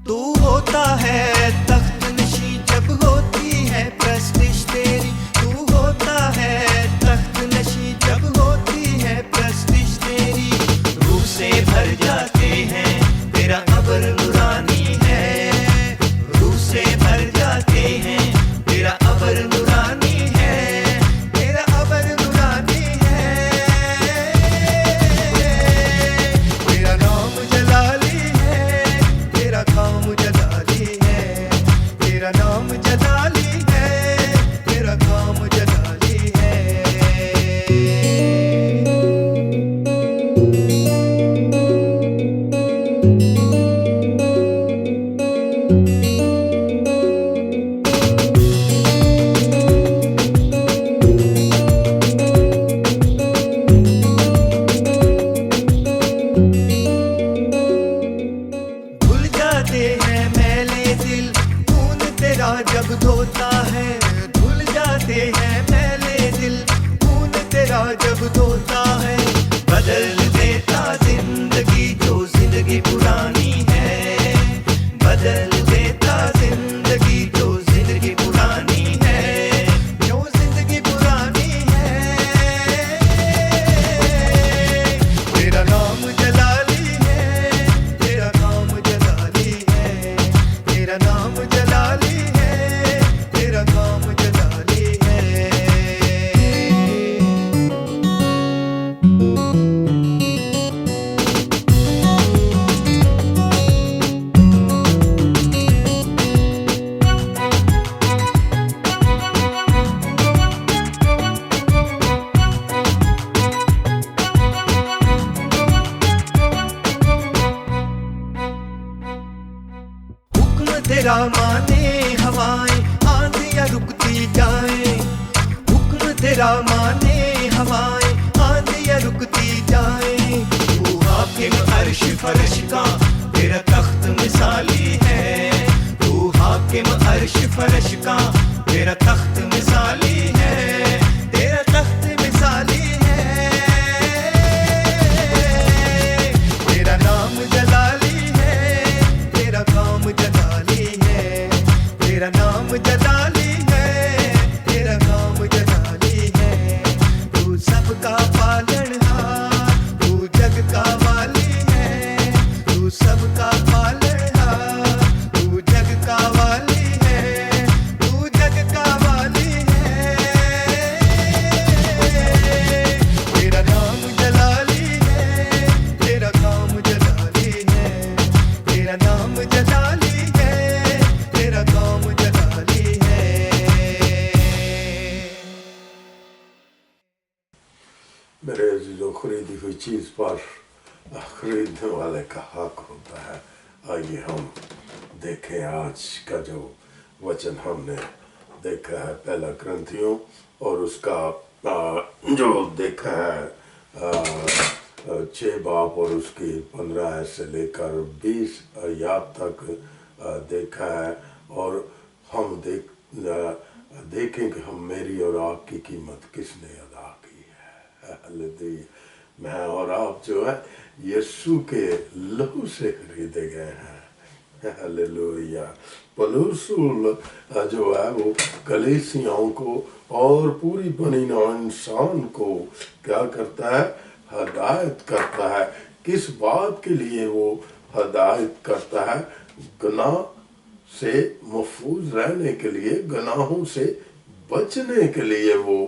تو ہوتا ہے تخت نشی جب ہوتی ہے پرستش تیری، تو ہوتا ہے تخت نشی جب ہوتی ہے پرستش تیری، روح سے بھر جاتے ہیں تیرا ابر نورانی ہے، روح سے بھر جاتے ہیں تیرا ابر نورانی ہے، تیرا ابر نورانی ہے، تیرا نام جلالی ہے، تیرا کام جلالی ہے، تیرا نام جلالی ہے، تیرا کام جلالی ہے۔ دھل جاتے ہیں میلے دل خون تیرا جب دھوتا ہے، دھل جاتے ہیں میلے دل خون تیرا جب دھوتا ہے، بدل دیتا زندگی جو زندگی پرانی ہے، بدل دیتا زندگی جو زندگی پرانی ہے، جو زندگی پرانی ہے، تیرا نام جلالی ہے، تیرا کام جلالی ہے، تیرا نام جلالی ہے، تیرا کام جلالی ہے۔ حکم تیرا مانے ہوائیں آندھیاں رکتی جائیں، حکم تیرا مانے ہوائیں آندھیاں رکتی جائیں، تو حاکم عرش فرش کا تیرا تخت مثالی ہے، تو حاکم عرش فرش کا تیرا تخت مثالی ہے، تیرا تخت مثالی ہے، تیرا نام جلالی ہے، تیرا کام جلالی ہے، تیرا نام جلالی ہے، تیرا کام جلالی ہے، تو سب کا پالنہار، تو جگ کا والی ہے، تو سب کا پالنہار، تو جگ کا والی ہے، تو جگ کا والی ہے، تیرا نام جلالی ہے، تیرا کام جلالی ہے، تیرا نام جلالی ہے، تیرا کام جلالی ہے۔ میرے عزیزوں، خریدی ہوئی چیز پر خریدنے والے کا حق ہوتا ہے۔ آئیے ہم دیکھیں آج کا جو وچن ہم نے دیکھا ہے پہلا کرنتھیوں، اور اس کا جو دیکھا ہے 6 باب اور اس کی 15 آیت سے لے کر 20 آیات تک دیکھا ہے، اور ہم دیکھیں کہ ہم میری اور آپ کی قیمت کس نے ادا کی ہے۔ ہلیلویہ۔ میں اور آپ جو ہے یسوع کے لہو سے خریدے گئے ہیں۔ ہلیلویہ۔ پولس رسول جو ہے وہ کلیسیاؤں کو اور پوری بنی نوع انسان کو کیا کرتا ہے؟ ہدایت کرتا ہے۔ کس بات کے لیے وہ ہدایت کرتا ہے؟ گناہ سے محفوظ رہنے کے لیے، گناہوں سے بچنے کے لیے وہ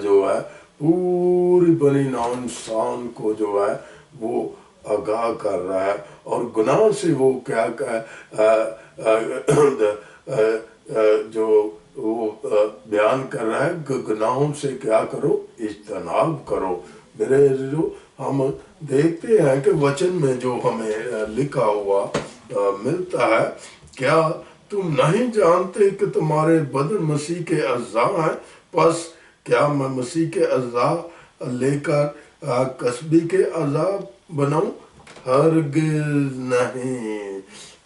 جو ہے پوری بنی نوع انسان کو جو ہے وہ آگاہ کر رہا ہے، اور گناہ سے وہ کیا جو وہ بیان کر رہا ہے کہ گناہوں سے کیا کرو؟ اجتناب کرو۔ میرے عزیزو، ہم دیکھتے ہیں کہ وچن میں جو ہمیں لکھا ہوا ملتا ہے، کیا تم نہیں جانتے کہ تمہارے بدن مسیح کے اعضاء ہیں؟ پس کیا میں مسیح کے اعضاء لے کر کسبی کے اعضاء بناؤں؟ ہرگز نہیں۔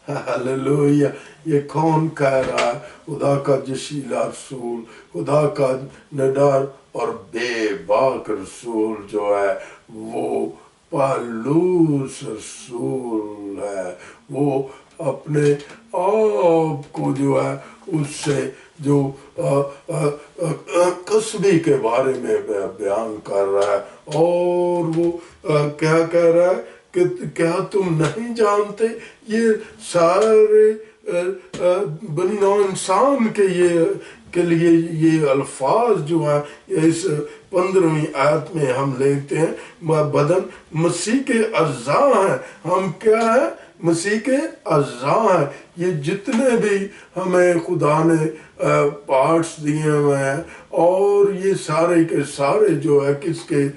ہلیلویہ۔ یہ کون کہہ رہا ہے؟ خدا کا جشیلا رسول، خدا کا نڈر اور بے باک رسول جو ہے وہ پالوس رسول ہے، وہ اپنے آپ کو جو ہے اس سے جو قصبی کے بارے میں بیان کر رہا ہے، اور وہ کیا کہہ رہا ہے کہ کیا تم نہیں جانتے یہ سارے بنی نوع انسان کے لیے یہ الفاظ جو ہیں اس 15ویں آیت میں ہم لیتے ہیں، بدن مسیح کے اعضاء ہیں۔ ہم کیا ہیں؟ مسیح کے اعضاء ہیں۔ یہ جتنے بھی ہمیں خدا نے پارٹس دیے ہوئے ہیں، اور یہ سارے کے سارے جو ہے کس کے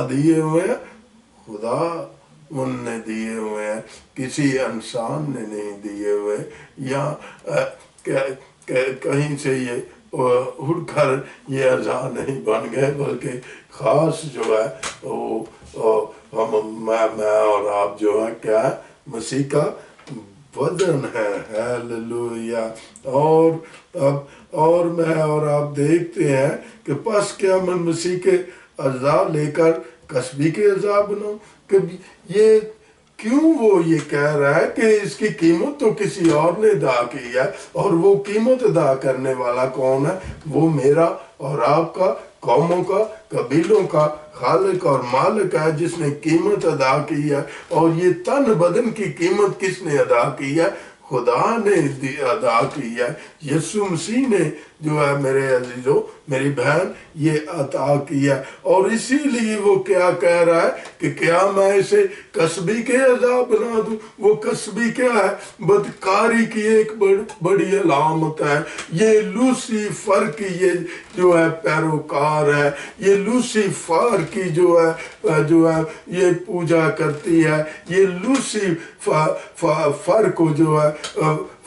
دیے ہوئے ہیں؟ خدا ان نے دیے ہوئے ہیں، کسی انسان نے نہیں دیے ہوئے، یا کہیں سے یہ اڑ کر یہ اعضاء نہیں بن گئے، بلکہ خاص جو ہے وہ میں اور آپ جو ہے کیا ہے؟ مسیح کا بدن ہے۔ ہیلیلویا۔ اور میں اور آپ دیکھتے ہیں کہ پس کیا میں مسیح کے اعضاء لے کر قصبی کے اعضاء بناؤں؟ کہ یہ کیوں وہ یہ کہہ رہا ہے کہ اس کی قیمت تو کسی اور نے ادا کی ہے، اور وہ قیمت ادا کرنے والا کون ہے؟ وہ میرا اور آپ کا، قوموں کا، قبیلوں کا خالق اور مالک ہے، جس نے قیمت ادا کی ہے۔ اور یہ تن بدن کی قیمت کس نے ادا کی ہے؟ خدا نے ادا کی ہے۔ یسوع مسیح نے جو ہے میرے عزیزو، میری بہن، یہ عطا کی ہے۔ اور اسی لیے وہ کیا کہہ رہا ہے کہ کیا میں اسے قصبی کے اعضاء بنا دوں؟ وہ قصبی کیا ہے؟ بدکاری کی ایک بڑی علامت ہے۔ یہ لوسیفر کی یہ جو ہے پیروکار ہے، یہ لوسیفر کی جو ہے یہ پوجا کرتی ہے، یہ لوسیفر کو جو ہے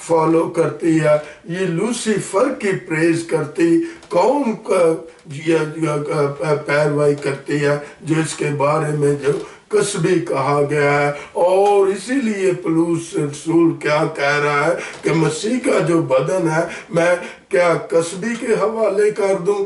فالو کرتی ہے، یہ لوسیفر کی پریز کرتی، کون پیروی کرتی ہے؟ جو اس کے بارے میں جو قصبی کہا گیا ہے۔ اور اسی لیے پولس رسول کیا کہہ رہا ہے کہ مسیح کا جو بدن ہے میں کیا قصبی کے حوالے کر دوں؟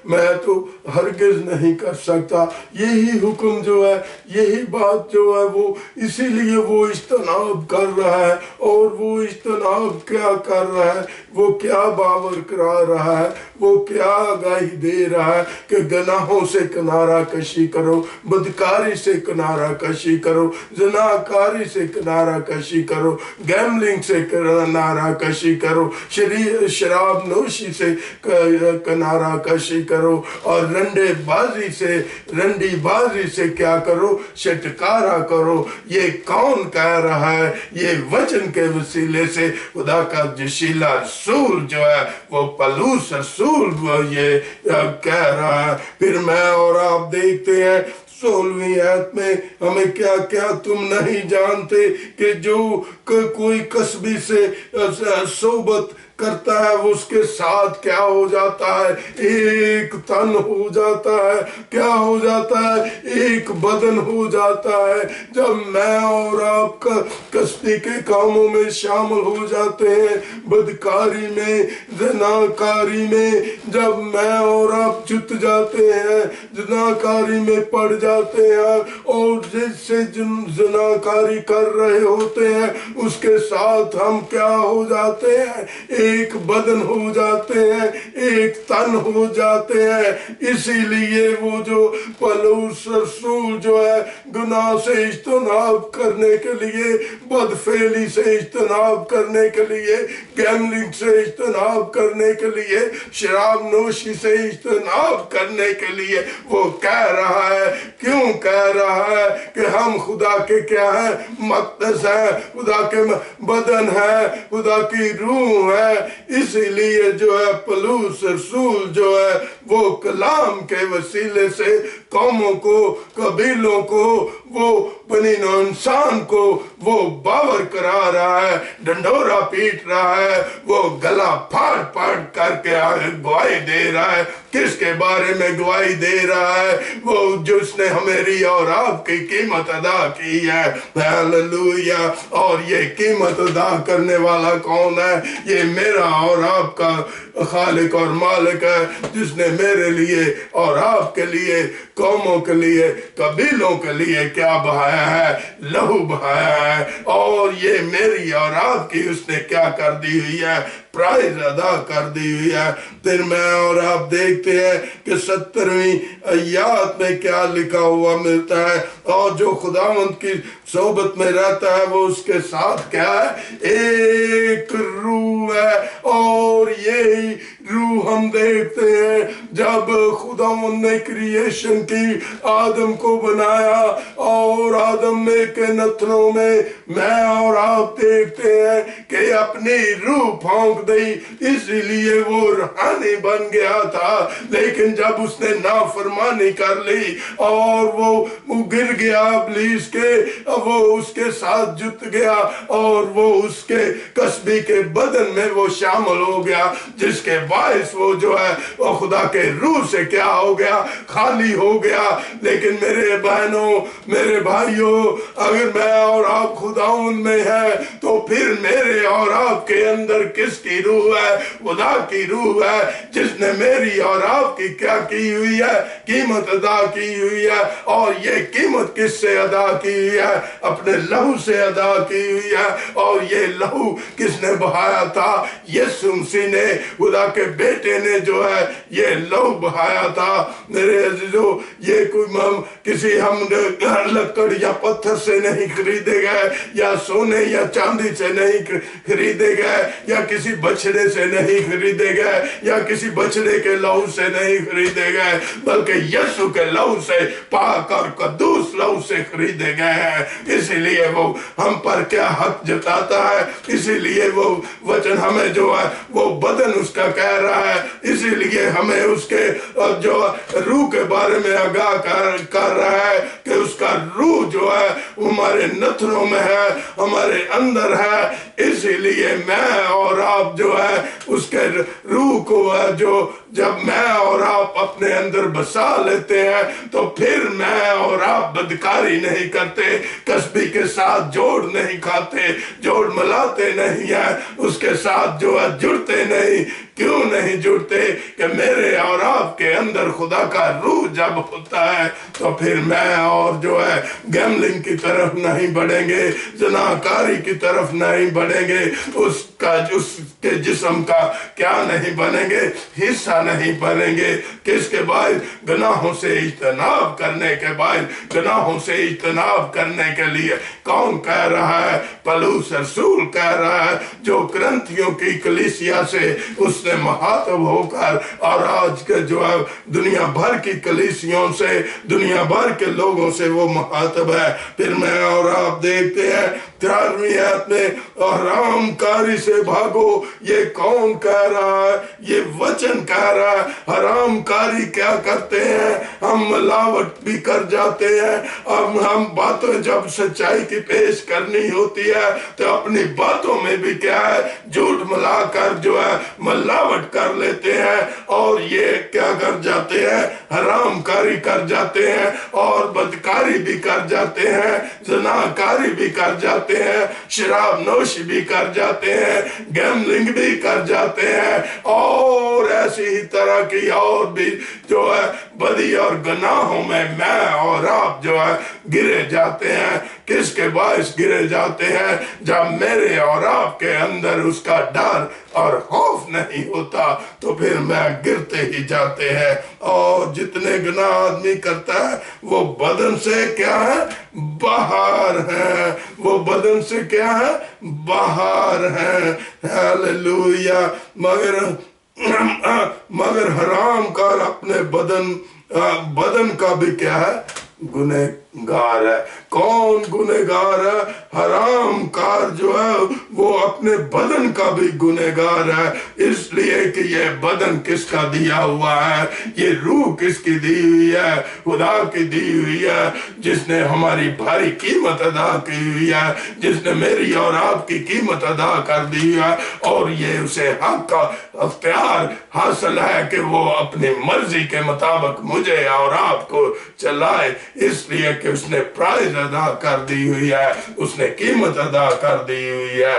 میں تو ہرگز نہیں کر سکتا۔ یہی حکم جو ہے، یہی بات جو ہے، وہ اسی لیے وہ اجتناب کر رہا ہے۔ اور وہ اجتناب کیا کر رہا ہے؟ وہ کیا باور کرا رہا ہے؟ وہ کیا آگاہی دے رہا ہے کہ گناہوں سے کنارہ کشی کرو، بدکاری سے کنارہ کشی کرو، زناکاری سے کنارہ کشی کرو، گیملنگ سے کنارہ کشی کرو، شراب نوشی سے کنارہ کشی کرو، اور رنڈی بازی سے کیا کرو؟ چھٹکارا کرو۔ یہ کون کہہ رہا ہے؟ یہ وچن کے وسیلے سے خدا کا جشیلا رسول جو ہے، وہ پولس رسول یہ کہہ رہا ہے۔ پھر میں اور آپ دیکھتے ہیں 16ویں آیت میں ہمیں کیا کیا تم نہیں جانتے کہ جو کوئی قصبی سے صحبت کرتا ہے اس کے ساتھ کیا ہو جاتا ہے؟ ایک تن ہو جاتا ہے۔ کیا ہو جاتا ہے؟ ایک بدن ہو جاتا ہے۔ جب میں اور آپ کا قصبی کے کاموں میں شامل ہو جاتے ہیں، بدکاری میں، زناکاری میں، جب میں اور آپ جت جاتے ہیں، زناکاری میں پڑ جاتے ہیں، اور جس سے زناکاری کر رہے ہوتے ہیں اس کے ساتھ ہم کیا ہو جاتے ہیں؟ ایک بدن ہو جاتے ہیں، ایک تن ہو جاتے ہیں۔ اسی لیے وہ جو پولس رسول جو ہے گناہ سے اجتناب کرنے کے لیے، بدفعلی سے اجتناب کرنے کے لیے، گیملنگ سے اجتناب کرنے کے لیے، شراب نوشی سے اجتناب کرنے کے لیے وہ کہہ رہا ہے۔ کیوں کہہ رہا ہے؟ کہ ہم خدا کے کیا ہیں؟ مقدس ہیں، خدا کے بدن ہے، خدا کی روح ہے۔ اسی لیے جو ہے پولس رسول جو ہے وہ کلام کے وسیلے سے قوموں کو، قبیلوں کو، وہ بنی نوع انسان کو وہ باور کرا رہا ہے، ڈنڈورا پیٹ رہا ہے، وہ گلا پھاڑ پھاڑ کر کے گواہی دے رہا ہے۔ کس کے بارے میں گواہی دے رہا ہے؟ وہ جس نے ہماری اور آپ کی قیمت ادا کی ہے۔ ہیلیلویا۔ اور یہ قیمت ادا کرنے والا کون ہے؟ یہ میرا اور آپ کا خالق اور مالک ہے، جس نے میرے لیے اور آپ کے لیے قوموں کے لیے قبیلوں کے لیے کیا بہایا ہے؟ لہو بہایا ہے۔ اور یہ میری اور آپ کی اس نے کیا کر دی ہوئی ہے؟ پرائز ادا کر دی ہوئی ہے۔ پھر میں اور آپ دیکھتے ہیں کہ 70ویں آیات میں کیا لکھا ہوا ملتا ہے، اور جو خداوند کی صحبت میں رہتا ہے وہ اس کے ساتھ کیا ہے؟ ایک روح ہے۔ اور یہی روح ہم دیکھتے ہیں جب خداوند نے کریشن کی، آدم کو بنایا اور آدم میں کے نتنوں میں میں اور آپ دیکھتے ہیں کہ اپنی روح پھونک دی، اسی لیے وہ روحانی بن گیا تھا۔ لیکن جب اس نے نافرمانی کر لی اور وہ گر گیا ابلیس کے، وہ اس کے ساتھ جت گیا اور وہ اس کے کسبی کے بدن میں وہ شامل ہو گیا، جس کے باعث وہ جو ہے وہ خدا کے روح سے کیا ہو گیا؟ خالی ہو گیا۔ لیکن میرے بہنوں، میرے بھائیوں، اگر میں اور آپ خداوند میں ہے تو پھر میرے اور آپ کے اندر کس کی روح ہے؟ خدا کی روح ہے، جس نے میری اور آپ کی کیا کی ہوئی ہے؟ قیمت ادا کی ہوئی ہے۔ اور یہ قیمت کس سے ادا کی ہوئی ہے؟ اپنے لہو سے ادا کی ہوئی ہے۔ اور یہ لہو کس نے بہایا تھا؟ یسوع مسیح نے، خدا کے بیٹے نے جو ہے یہ لہو بہایا تھا۔ میرے عزیزو، یہ کوئی کسی ہم لکڑ یا پتھر سے نہیں خریدے گئے، یا سونے یا چاندی سے نہیں خریدے گئے، یا کسی بچڑے سے نہیں خریدے گئے، یا کسی بچڑے کے لہو سے نہیں خریدے گئے، بلکہ یسوع کے لہو سے، پاک اور قدوس لہو سے خریدے گئے ہیں۔ اسی لیے وہ ہم پر کیا حق جتاتا ہے، اسی لیے وہ وچن ہمیں جو ہے وہ بدن اس کا کہہ رہا ہے، اسی لیے ہمیں اس کے جو روح کے بارے میں آگاہ کر رہا ہے کہ اس کا روح جو ہے ہمارے نتنوں میں ہے، ہمارے اندر ہے۔ اسی لیے میں اور آپ جو ہے اس کے روح کو جو جب میں اور آپ اپنے اندر بسا لیتے ہیں تو پھر میں اور آپ بدکاری نہیں کرتے، کسبی کے ساتھ جوڑ نہیں کھاتے، جوڑ ملاتے نہیں ہیں، اس کے ساتھ جو ہے جڑتے نہیں۔ کیوں نہیں جڑتے؟ کہ میرے اور آپ کے اندر خدا کا روح جب ہوتا ہے تو پھر میں اور جو ہے گیملنگ کی طرف نہیں بڑھیں گے، زناکاری کی طرف نہیں بڑھیں گے، اس کے جسم کا کیا نہیں بنیں گے؟ حصہ نہیں بنیں گے۔ کس کے باعث؟ گناہوں سے اجتناب کرنے کے باعث۔ گناہوں سے اجتناب کرنے کے لیے کون کہہ رہا ہے؟ پولس رسول کہہ رہا ہے، جو کرنتھیوں کی کلیسیا سے اس نے مخاطب ہو کر، اور آج کے جو ہے دنیا بھر کی کلیسیوں سے، دنیا بھر کے لوگوں سے وہ مخاطب ہے۔ پھر میں اور آپ دیکھتے ہیں 13ویں آیت میں، حرام کاری سے بھاگو۔ یہ کون کہہ رہا ہے؟ یہ وچن کہہ رہا ہے۔ حرام کاری کیا کرتے ہیں؟ ہم ملاوٹ بھی کر جاتے ہیں۔ اب ہم باتیں جب سچائی کی پیش کرنی ہوتی ہے تو اپنی باتوں میں بھی کیا ہے؟ جھوٹ ملا کر جو ہے ملاوٹ کر لیتے ہیں، اور یہ کیا کر جاتے ہیں؟ حرام کاری کر جاتے ہیں، اور بدکاری بھی کر جاتے ہیں، زناکاری بھی کر جاتے ہیں، شراب نوش بھی کر جاتے ہیں، گیملنگ بھی کر جاتے ہیں، اور ایسی ہی طرح کی اور بھی جو ہے بدی اور گناہوں میں اور آپ جو ہے گرے جاتے ہیں۔ کس کے باعث گرے جاتے ہیں؟ جب میرے اور آپ کے اندر اس کا ڈر اور خوف نہیں ہوتا تو پھر میں گرتے ہی جاتے ہیں۔ اور جتنے گناہ آدمی کرتا ہے وہ بدن سے کیا ہے؟ باہر ہے۔ وہ بدن سے کیا ہے؟ باہر ہے۔ ہاللویا۔ مگر حرام کار اپنے بدن کا بھی کیا ہے؟ گنہگار ہے۔ کون گنہگار ہے؟ حرام کار جو ہے وہ اپنے بدن کا بھی گنہگار ہے، اس لیے کہ یہ بدن کس کا دیا ہوا ہے؟ یہ روح کس کی دی ہوئی ہے؟ خدا کی دی ہوئی ہے، جس نے ہماری بھاری قیمت ادا کی ہوئی ہے، جس نے میری اور آپ کی قیمت ادا کر دی ہے، اور یہ اسے حق کا اختیار حاصل ہے کہ وہ اپنی مرضی کے مطابق مجھے اور آپ کو چلائے، اس لیے کہ اس نے پرائز ادا کر دی ہوئی ہے، اس نے قیمت ادا کر دی ہوئی ہے۔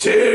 6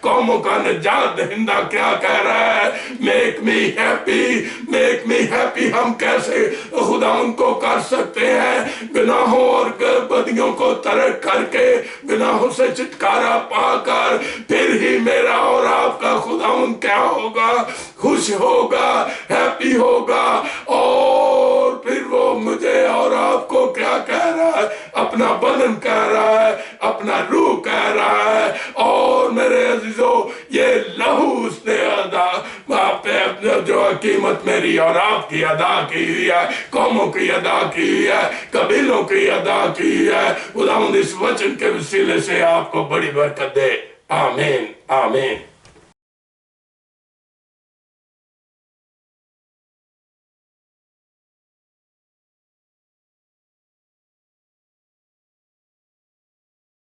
قوموں کا نجات دہندہ کیا کہہ رہا ہے؟ Make me happy, make me happy ہم کیسے خدا ان کو کر سکتے ہیں؟ گناہوں اور بدیوں کو ترک کر کے، گناہوں سے چھٹکارا پا کر، پھر ہی میرا اور آپ کا خداوند کیا ہوگا؟ خوش ہوگا، ہیپی ہوگا، اور پھر وہ مجھے اور آپ کو کیا کہہ رہا ہے؟ اپنا بدن کہہ رہا ہے، اپنا روح کہہ رہا ہے۔ اور میرے عزیزو، یہ لہو اس نے جو قیمت میری اور آپ کی ادا کی ہوئی ہے، قوموں کی ادا کی ہوئی ہے، قبیلوں کی ادا کی ہے، خداوند اس وچن کے وسیلے سے آپ کو بڑی برکت دے۔ آمین، آمین۔